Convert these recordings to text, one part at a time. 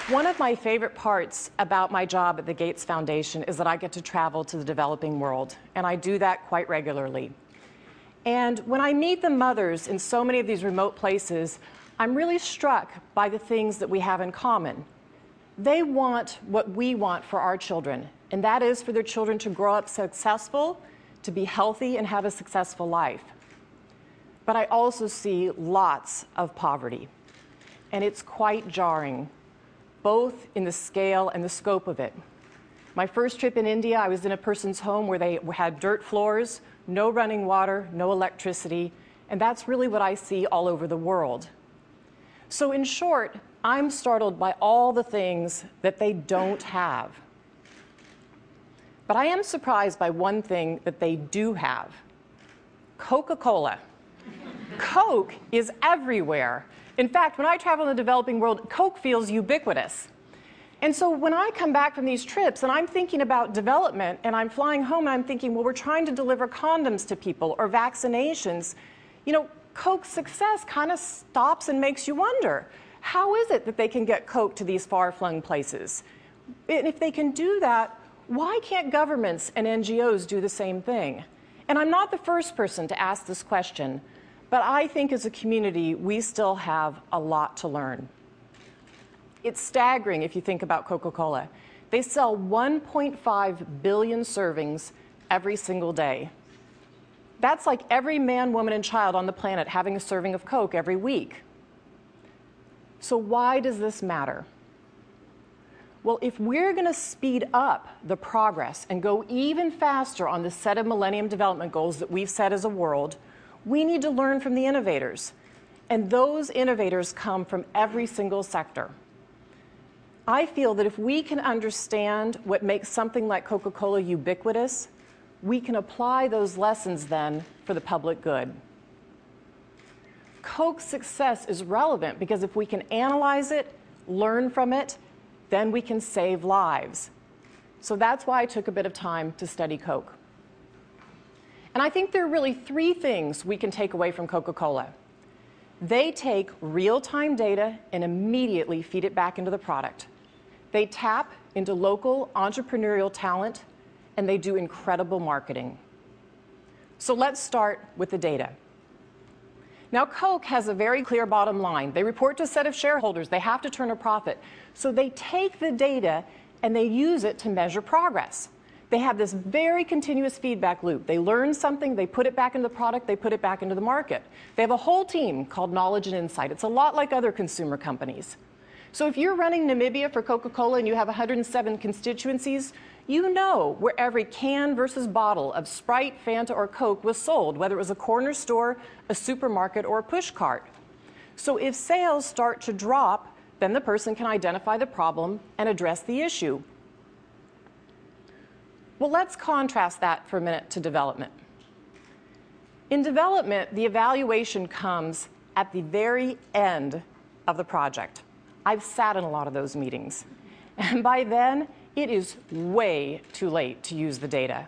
One of my favorite parts about my job at the Gates Foundation is that I get to travel to the developing world, and I do that quite regularly. And when I meet the mothers in so many of these remote places, I'm really struck by the things that we have in common. They want what we want for our children, and that is for their children to grow up successful, to be healthy, and have a successful life. But I also see lots of poverty, and it's quite jarring, both in the scale and the scope of it. My first trip in India, I was in a person's home where they had dirt floors, no running water, no electricity, and that's really what I see all over the world. So in short, I'm startled by all the things that they don't have. But I am surprised by one thing that they do have: Coca-Cola. Coke is everywhere. In fact, when I travel in the developing world, Coke feels ubiquitous. And so when I come back from these trips and I'm thinking about development and I'm flying home and I'm thinking, well, we're trying to deliver condoms to people or vaccinations, you know, Coke's success kind of stops and makes you wonder, how is it that they can get Coke to these far-flung places? And if they can do that, why can't governments and NGOs do the same thing? And I'm not the first person to ask this question, but I think as a community, we still have a lot to learn. It's staggering if you think about Coca-Cola. They sell 1.5 billion servings every single day. That's like every man, woman, and child on the planet having a serving of Coke every week. So why does this matter? Well, if we're going to speed up the progress and go even faster on the set of Millennium Development Goals that we've set as a world, we need to learn from the innovators. And those innovators come from every single sector. I feel that if we can understand what makes something like Coca-Cola ubiquitous, we can apply those lessons then for the public good. Coke's success is relevant because if we can analyze it, learn from it, then we can save lives. So that's why I took a bit of time to study Coke. And I think there are really three things we can take away from Coca-Cola. They take real-time data and immediately feed it back into the product. They tap into local entrepreneurial talent, and they do incredible marketing. So let's start with the data. Now, Coke has a very clear bottom line. They report to a set of shareholders. They have to turn a profit. So they take the data and they use it to measure progress. They have this very continuous feedback loop. They learn something, they put it back into the product, they put it back into the market. They have a whole team called Knowledge and Insight. It's a lot like other consumer companies. So if you're running Namibia for Coca-Cola and you have 107 constituencies, you know where every can versus bottle of Sprite, Fanta, or Coke was sold, whether it was a corner store, a supermarket, or a push cart. So if sales start to drop, then the person can identify the problem and address the issue. Well, let's contrast that for a minute to development. In development, the evaluation comes at the very end of the project. I've sat in a lot of those meetings. And by then, it is way too late to use the data.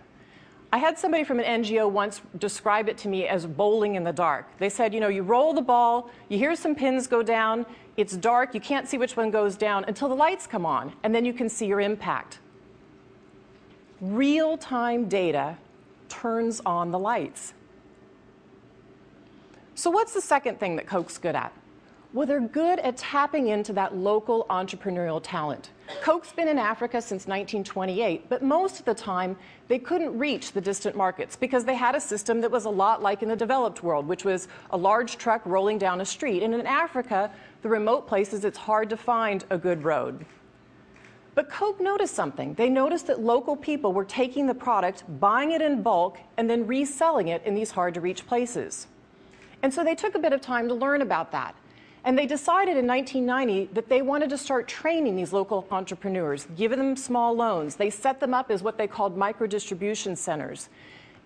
I had somebody from an NGO once describe it to me as bowling in the dark. They said, you know, you roll the ball, you hear some pins go down, it's dark, you can't see which one goes down until the lights come on, and then you can see your impact. Real-time data turns on the lights. So what's the second thing that Coke's good at? Well, they're good at tapping into that local entrepreneurial talent. Coke's been in Africa since 1928, but most of the time they couldn't reach the distant markets because they had a system that was a lot like in the developed world, which was a large truck rolling down a street. And in Africa, the remote places, it's hard to find a good road. But Coke noticed something. They noticed that local people were taking the product, buying it in bulk, and then reselling it in these hard-to-reach places. And so they took a bit of time to learn about that. And they decided in 1990 that they wanted to start training these local entrepreneurs, giving them small loans. They set them up as what they called micro-distribution centers.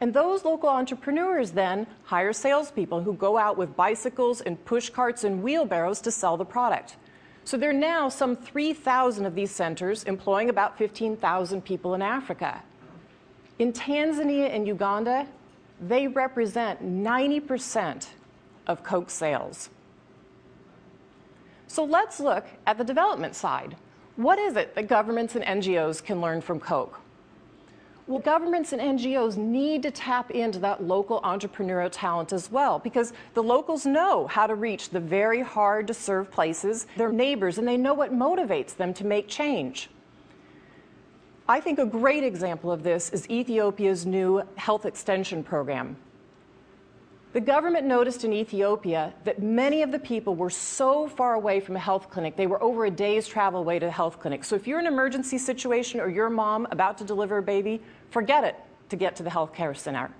And those local entrepreneurs then hire salespeople who go out with bicycles and push carts and wheelbarrows to sell the product. So there are now some 3,000 of these centers employing about 15,000 people in Africa. In Tanzania and Uganda, they represent 90% of Coke sales. So let's look at the development side. What is it that governments and NGOs can learn from Coke? Well, governments and NGOs need to tap into that local entrepreneurial talent as well, because the locals know how to reach the very hard-to-serve places, their neighbors, and they know what motivates them to make change. I think a great example of this is Ethiopia's new health extension program. The government noticed in Ethiopia that many of the people were so far away from a health clinic, they were over a day's travel away to a health clinic. So if you're in an emergency situation or your mom about to deliver a baby, forget it to get to the healthcare center.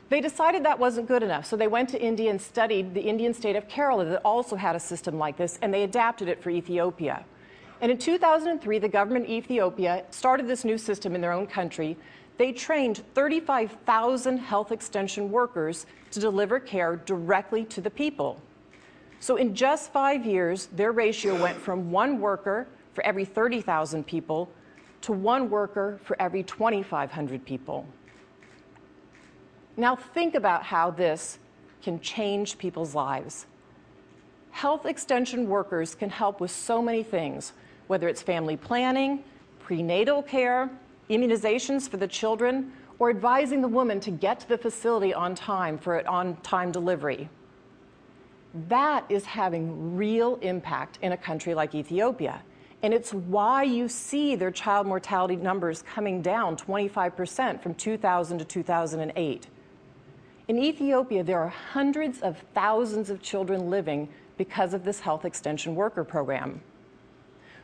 They decided that wasn't good enough, so they went to India and studied the Indian state of Kerala that also had a system like this, and they adapted it for Ethiopia. And in 2003, the government of Ethiopia started this new system in their own country. They trained 35,000 health extension workers to deliver care directly to the people. So in just 5 years, their ratio went from 1 worker for every 30,000 people to 1 worker for every 2,500 people. Now think about how this can change people's lives. Health extension workers can help with so many things, whether it's family planning, prenatal care, immunizations for the children, or advising the woman to get to the facility on time for an on-time delivery. That is having real impact in a country like Ethiopia. And it's why you see their child mortality numbers coming down 25% from 2000 to 2008. In Ethiopia, there are hundreds of thousands of children living because of this health extension worker program.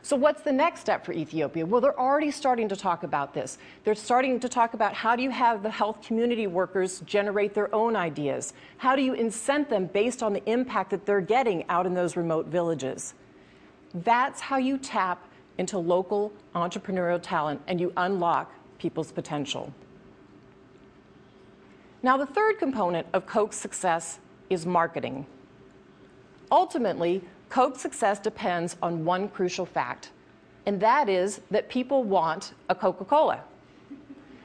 So what's the next step for Ethiopia? Well, they're already starting to talk about this. They're starting to talk about how do you have the health community workers generate their own ideas? How do you incent them based on the impact that they're getting out in those remote villages? That's how you tap into local entrepreneurial talent and you unlock people's potential. Now, the third component of Coke's success is marketing. Ultimately, Coke's success depends on one crucial fact, and that is that people want a Coca-Cola.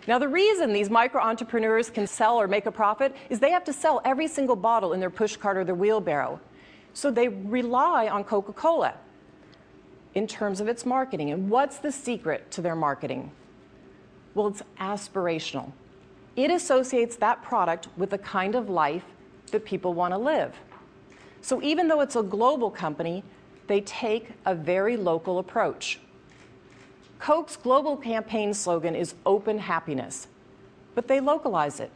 Now, the reason these micro-entrepreneurs can sell or make a profit is they have to sell every single bottle in their pushcart or their wheelbarrow. So they rely on Coca-Cola in terms of its marketing. And what's the secret to their marketing? Well, it's aspirational. It associates that product with the kind of life that people want to live. So even though it's a global company, they take a very local approach. Coke's global campaign slogan is open happiness, but they localize it.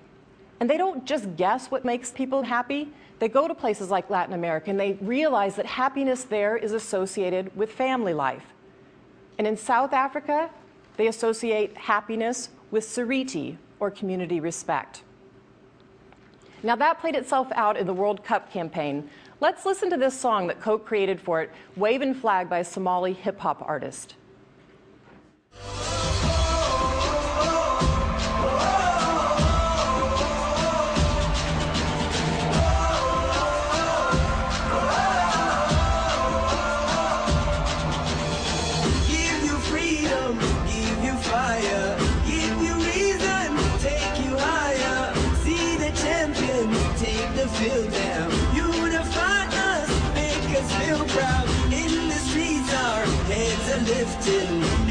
And they don't just guess what makes people happy. They go to places like Latin America and they realize that happiness there is associated with family life. And in South Africa, they associate happiness with Sariti, or community respect. Now that played itself out in the World Cup campaign. Let's listen to this song that Coke created for it, Wavin' Flag by a Somali hip-hop artist.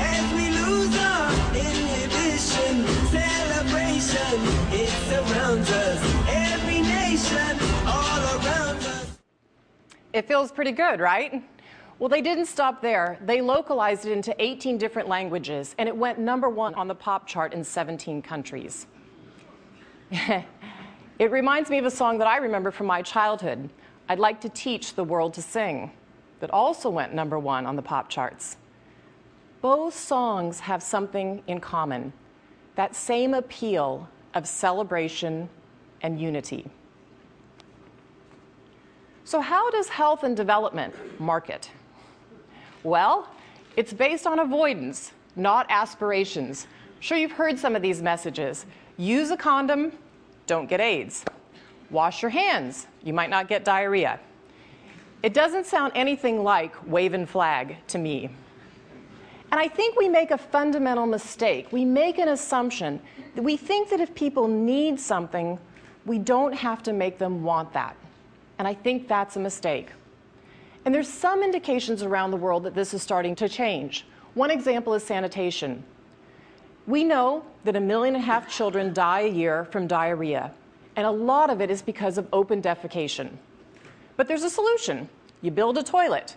As we lose our inhibition, celebration, it surrounds us, every nation, all around us. It feels pretty good, right? Well, they didn't stop there. They localized it into 18 different languages, and it went #1 on the pop chart in 17 countries. It reminds me of a song that I remember from my childhood, I'd Like to Teach the World to Sing, that also went #1 on the pop charts. Both songs have something in common, that same appeal of celebration and unity. So how does health and development market? Well, it's based on avoidance, not aspirations. I'm sure you've heard some of these messages. Use a condom, don't get AIDS. Wash your hands, you might not get diarrhea. It doesn't sound anything like wavin' flag to me. And I think we make a fundamental mistake. We make an assumption that we think that if people need something, we don't have to make them want that. And I think that's a mistake. And there's some indications around the world that this is starting to change. One example is sanitation. We know that 1.5 million children die a year from diarrhea, and a lot of it is because of open defecation. But there's a solution. You build a toilet.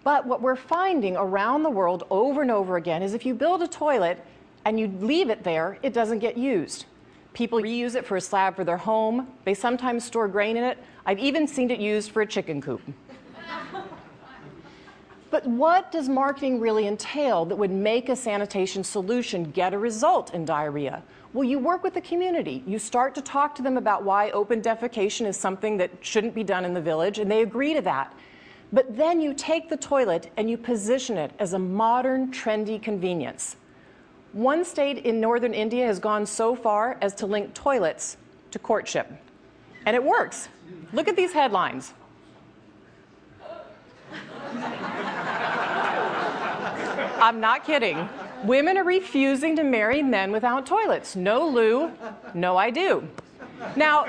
But what we're finding around the world over and over again is if you build a toilet and you leave it there, it doesn't get used. People reuse it for a slab for their home. They sometimes store grain in it. I've even seen it used for a chicken coop. But what does marketing really entail that would make a sanitation solution get a result in diarrhea? Well, you work with the community. You start to talk to them about why open defecation is something that shouldn't be done in the village, and they agree to that. But then you take the toilet and you position it as a modern, trendy convenience. One state in northern India has gone so far as to link toilets to courtship. And it works. Look at these headlines. I'm not kidding. Women are refusing to marry men without toilets. No loo, no I do. Now,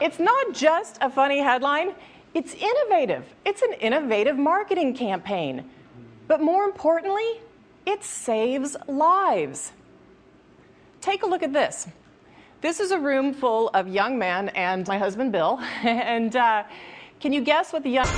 it's not just a funny headline. It's innovative. It's an innovative marketing campaign. But more importantly, it saves lives. Take a look at this. This is a room full of young men and my husband, Bill. And can you guess what the young...